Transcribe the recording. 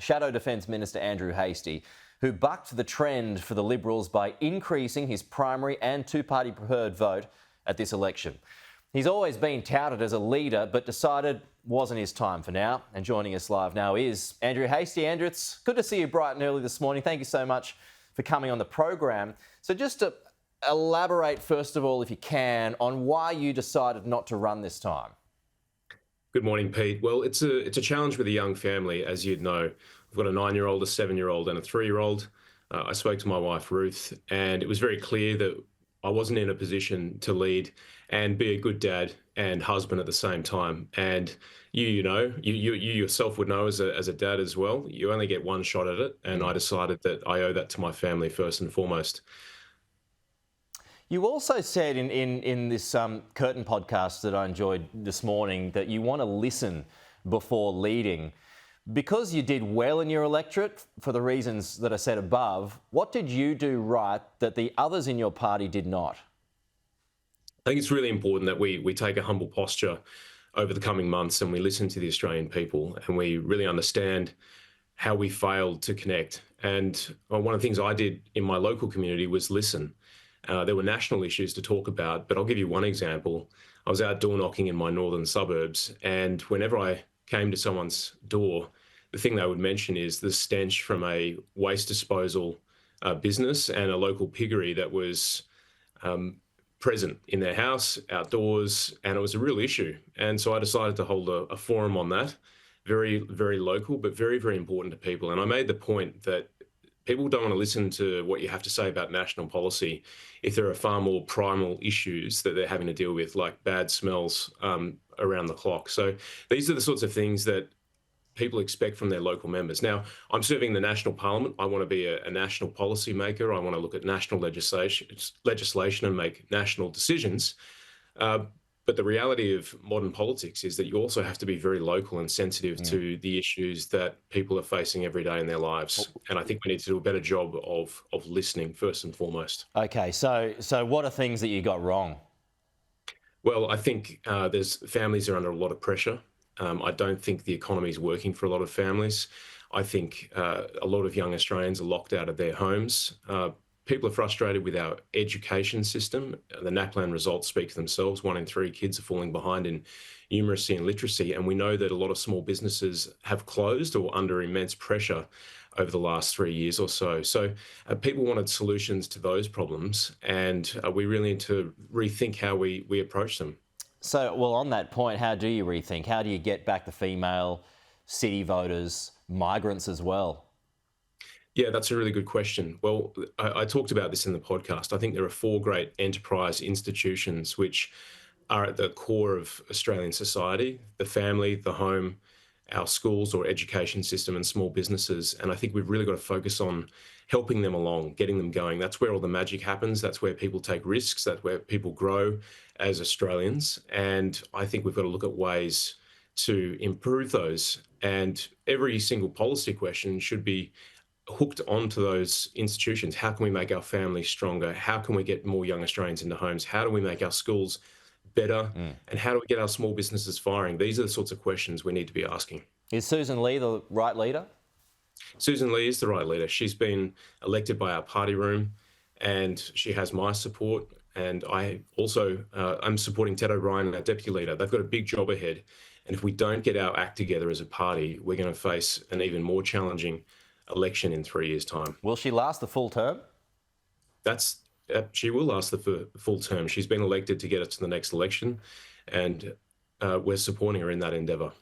Shadow Defence Minister Andrew Hastie, who bucked the trend for the Liberals by increasing his primary and two-party preferred vote at this election. He's always been touted as a leader, but decided wasn't his time for now. And joining us live now is Andrew Hastie. Andrew, it's good to see you bright and early this morning. Thank you so much for coming on the program. So just to elaborate, first of all, if you can, on why you decided not to run this time. Good morning, Pete. Well, it's a challenge with a young family, as you'd know. I've got a 9-year-old, a 7-year-old and a 3-year-old. I spoke to my wife, Ruth, and it was very clear that I wasn't in a position to lead and be a good dad and husband at the same time. And you yourself would know as a dad as well, you only get one shot at it. And I decided that I owe that to my family first and foremost. You also said in this Curtain podcast that I enjoyed this morning that you want to listen before leading. Because you did well in your electorate, for the reasons that I said above, what did you do right that the others in your party did not? I think it's really important that we take a humble posture over the coming months and we listen to the Australian people and we really understand how we failed to connect. And one of the things I did in my local community was listen. There were national issues to talk about, but I'll give you one example. I was out door knocking in my northern suburbs, and whenever I came to someone's door, the thing they would mention is the stench from a waste disposal business and a local piggery that was present in their house, outdoors, and it was a real issue. And so I decided to hold a forum on that, very, very local, but very, very important to people. And I made the point that people don't want to listen to what you have to say about national policy if there are far more primal issues that they're having to deal with, like bad smells around the clock. So these are the sorts of things that people expect from their local members. Now, I'm serving the National Parliament. I want to be a national policy maker. I want to look at national legislation and make national decisions. But the reality of modern politics is that you also have to be very local and sensitive to the issues that people are facing every day in their lives. And I think we need to do a better job of listening first and foremost. Okay, so what are things that you got wrong? Well, I think there's families are under a lot of pressure. I don't think the economy is working for a lot of families. I think a lot of young Australians are locked out of their homes. People are frustrated with our education system. The NAPLAN results speak for themselves. 1 in 3 kids are falling behind in numeracy and literacy. And we know that a lot of small businesses have closed or under immense pressure over the last 3 years or so. So people wanted solutions to those problems. And we really need to rethink how we approach them. So, well, on that point, how do you rethink? How do you get back the female city voters, migrants as well? Yeah, that's a really good question. Well, I talked about this in the podcast. I think there are 4 great enterprise institutions which are at the core of Australian society: the family, the home, our schools or education system, and small businesses. And I think we've really got to focus on helping them along, getting them going. That's where all the magic happens. That's where people take risks. That's where people grow as Australians. And I think we've got to look at ways to improve those. And every single policy question should be hooked onto those institutions. How can we make our families stronger? How can we get more young Australians into homes? How do we make our schools better? And how do we get our small businesses firing? These are the sorts of questions we need to be asking. Is Sussan Ley the right leader? Sussan Ley is the right leader. She's been elected by our party room and she has my support. And I also I'm supporting Ted O'Brien, our deputy leader. They've got a big job ahead. And if we don't get our act together as a party, we're going to face an even more challenging election in 3 years' time. Will she last the full term? She will last the full term. She's been elected to get us to the next election, and we're supporting her in that endeavour.